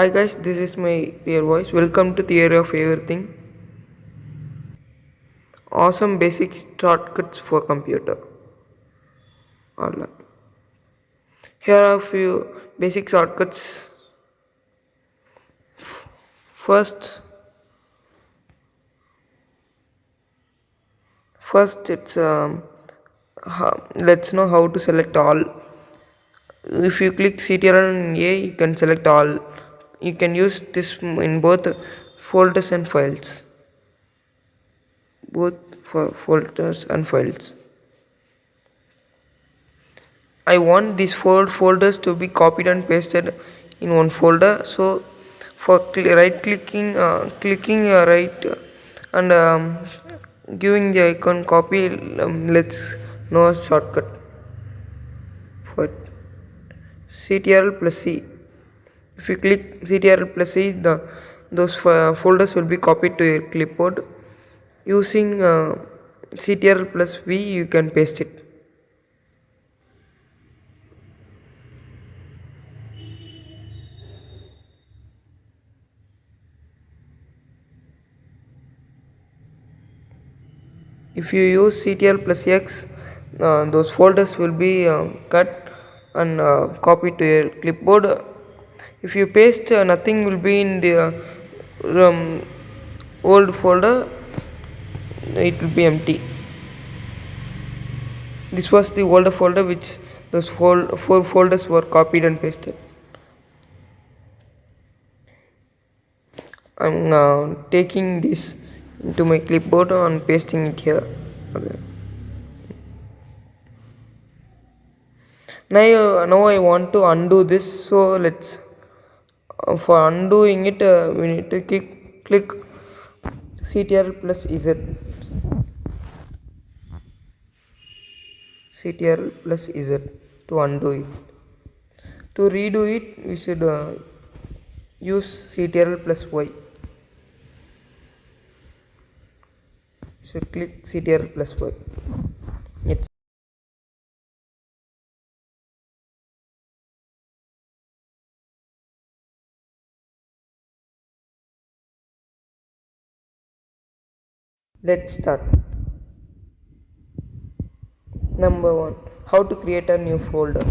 Hi guys, this is my real voice. Welcome to Theory of Everything. Awesome basic shortcuts for computer. All Here are a few basic shortcuts. First, first it's let's know how to select all. If you click CTRL and A, you can select all. You can use this in both folders and files. Both for folders and files. I want these four folders to be copied and pasted in one folder. So for right clicking, clicking right and giving the icon copy, let's know a shortcut for it. CTRL plus C. If you click CTRL plus C, those folders will be copied to your clipboard. Using CTRL plus V, you can paste it. If you use CTRL plus X, those folders will be cut and copied to your clipboard. If you paste, nothing will be in the old folder, it will be empty. This was the older folder which those four folders were copied and pasted. I'm taking this into my clipboard and pasting it here. Okay. Now I want to undo this, so let's for undoing it we need to click CTRL plus Z. CTRL plus Z to undo it. To redo it, we should use CTRL plus Y. We should click CTRL plus Y. It's Let's start. Number 1. How to create a new folder.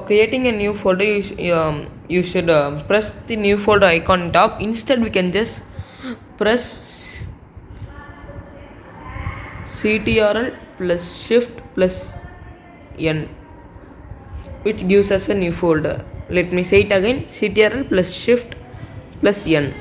Creating a new folder, you should press the new folder icon on top. Instead, we can just press CTRL plus Shift plus N, which gives us a new folder. Let me say it again: CTRL plus Shift plus N.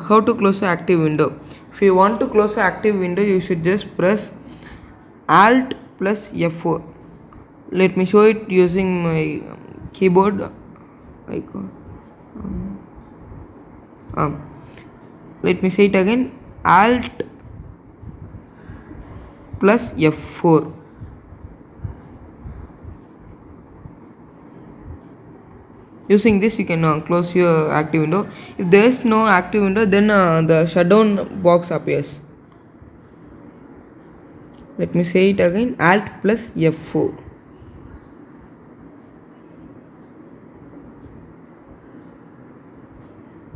How to close an active window. If you want to close an active window, you should just press Alt plus F4. Let me show it using my keyboard icon. Let me say it again: Alt plus F4. Using this, you can close your active window. If there is no active window, then the shutdown box appears. Let me say it again: Alt plus F4.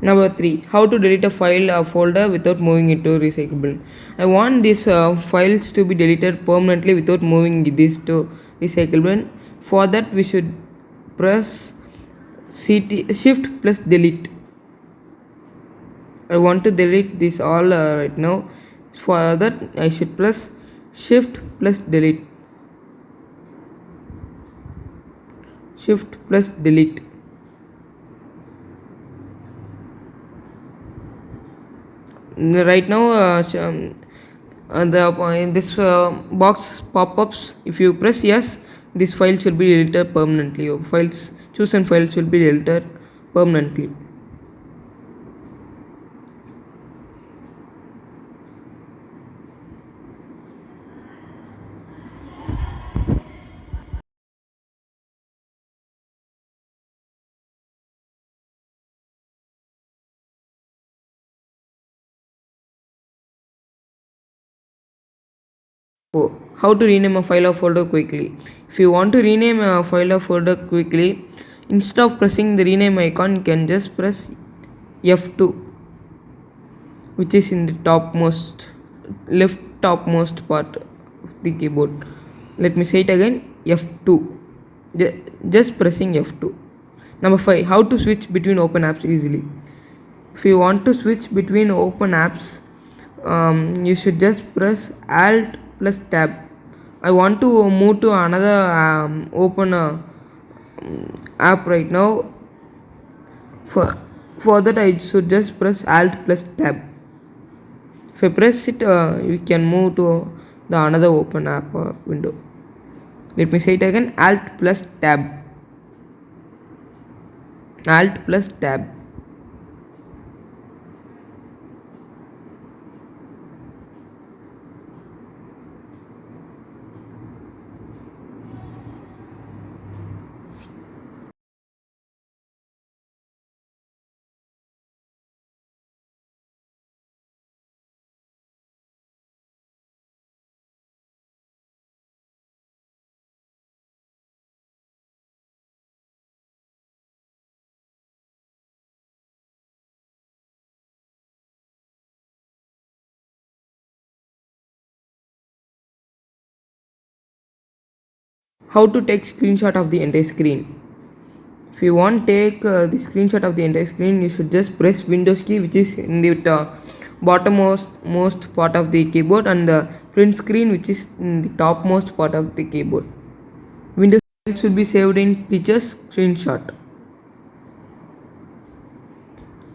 Number 3. How to delete a file or folder without moving it to recyclable. I want these files to be deleted permanently without moving this to recyclable. For that, we should press Shift plus delete. I want to delete this all right now. For that, I should press Shift plus delete. Shift plus delete. Right now, this box pop-ups. If you press yes, this file should be deleted permanently. Your chosen files will be deleted permanently. Oh, how to rename a file or folder quickly. If you want to rename a file or folder quickly, instead of pressing the rename icon, you can just press F2, which is in the topmost left topmost part of the keyboard. Let me say it again, F2. Just pressing F2. Number 5, how to switch between open apps easily. If you want to switch between open apps, you should just press Alt plus Tab. I want to move to another open app right now. For that, I should just press Alt plus Tab. If I press it, you can move to the another open app window. Let me say it again, Alt plus Tab. Alt plus Tab. How to take screenshot of the entire screen. If you want take the screenshot of the entire screen, you should just press Windows key, which is in the bottommost most part of the keyboard, and the print screen, which is in the topmost part of the keyboard. Windows should be saved in pictures screenshot.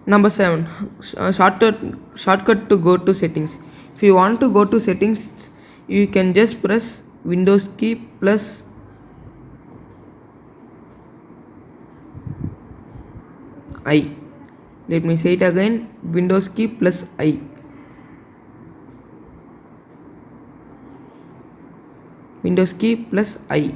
Number 7, shortcut to go to settings. If you want to go to settings, you can just press Windows key plus I. Let me say it again, Windows key plus I. Windows key plus I.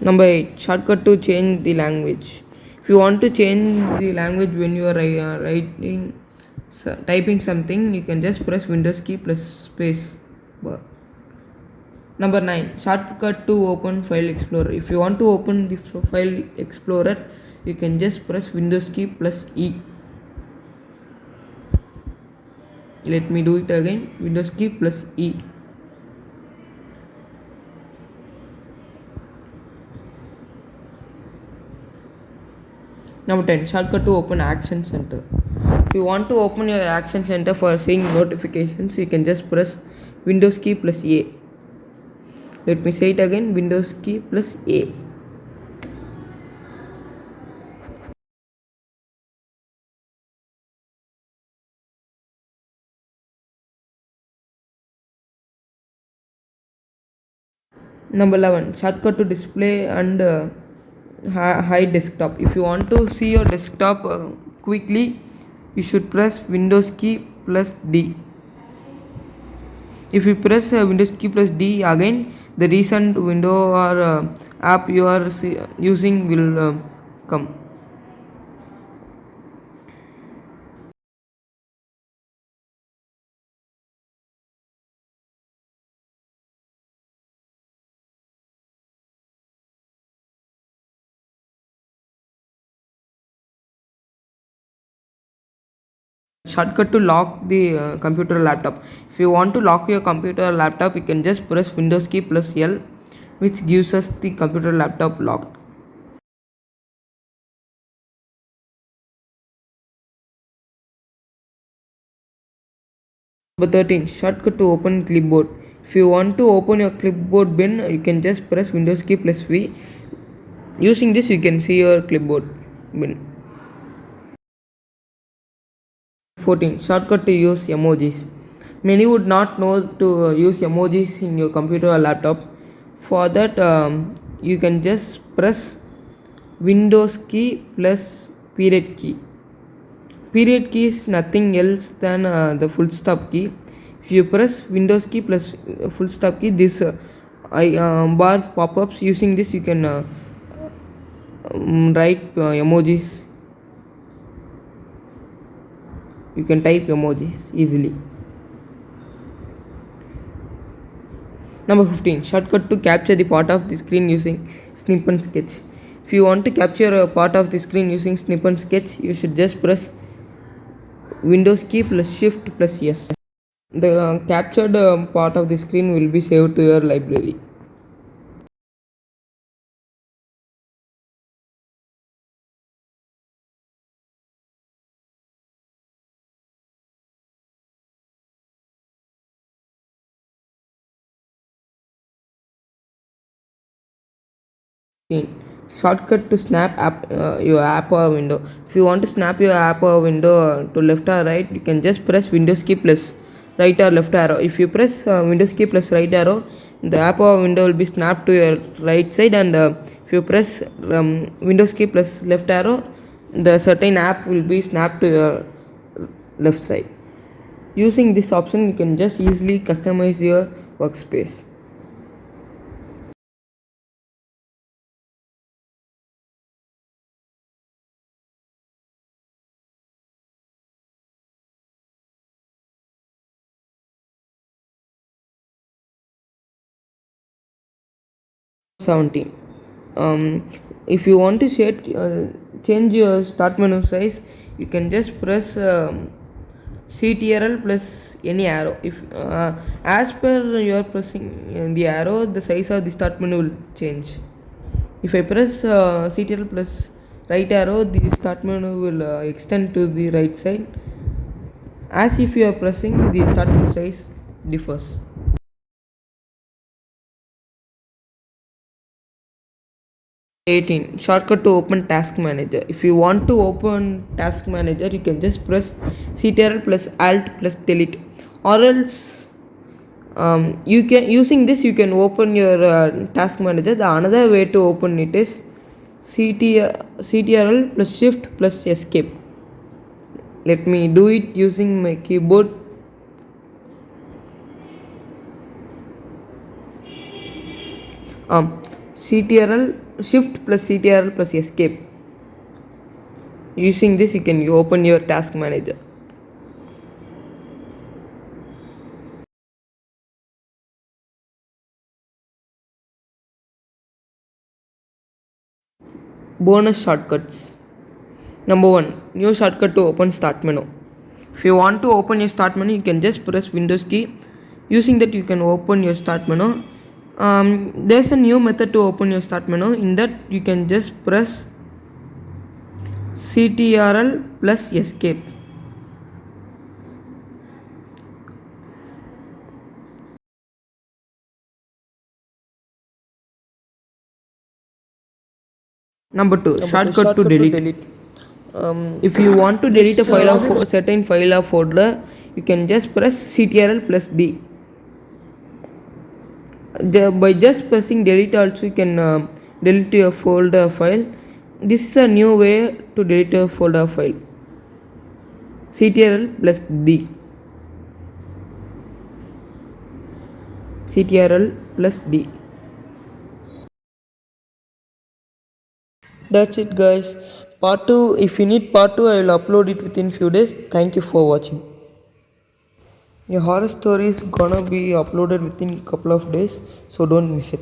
Number 8, shortcut to change the language. If you want to change the language when you are typing something, you can just press Windows key plus space bar. Number 9, shortcut to open File Explorer. If you want to open the File Explorer, you can just press Windows key plus E. Let me do it again, Windows key plus E. Number 10, shortcut to open Action Center. If you want to open your Action Center for seeing notifications, you can just press Windows key plus A. Let me say it again, Windows key plus A. Number 11, shortcut to display and hide desktop. If you want to see your desktop quickly, you should press Windows key plus D. If you press Windows key plus D again, the recent window or app you are using will come. Shortcut to lock the computer or laptop. If you want to lock your computer or laptop, you can just press Windows key plus L, which gives us the computer or laptop locked. Number 13, shortcut to open clipboard. If you want to open your clipboard bin, you can just press Windows key plus V. Using this, you can see your clipboard bin. 14, shortcut to use emojis. Many would not know to use emojis in your computer or laptop. For that, you can just press Windows key plus period key. Period key is nothing else than the full stop key. If you press Windows key plus full stop key, this bar pop-ups. Using this you can write emojis. You can type emojis easily. Number 15. Shortcut to capture the part of the screen using snip and sketch. If you want to capture a part of the screen using snip and sketch, you should just press Windows key plus Shift plus S. The captured part of the screen will be saved to your library. Shortcut to snap app your app or window. If you want to snap your app or window to left or right, you can just press Windows key plus right or left arrow. If you press Windows key plus right arrow, the app or window will be snapped to your right side, and if you press Windows key plus left arrow, the certain app will be snapped to your left side. Using this option, you can just easily customize your workspace. Seventeen. If you want to change your start menu size, you can just press CTRL plus any arrow. If as per you are pressing the arrow, the size of the start menu will change. If I press CTRL plus right arrow, the start menu will extend to the right side. As if you are pressing, the start menu size differs. 18. Shortcut to open task manager. If you want to open task manager, you can just press CTRL plus alt plus delete, or else you can, using this you can open your task manager. The another way to open it is CTRL plus shift plus escape. Let me do it using my keyboard. CTRL shift plus CTRL plus escape. Using this you can open your task manager. Bonus shortcuts. Number 1. New shortcut to open start menu. If you want to open your start menu, you can just press Windows key. Using that you can open your start menu. There's a new method to open your start menu. In that you can just press CTRL plus escape. Number 2. Shortcut to delete. If you want to delete a file of a certain file or folder, you can just press CTRL plus D. By just pressing delete also you can delete your folder file. This is a new way to delete a folder file. CTRL plus D. CTRL plus D. That's it guys. Part 2, if you need part 2, I will upload it within few days. Thank you for watching. A horror story is gonna be uploaded within couple of days, so don't miss it.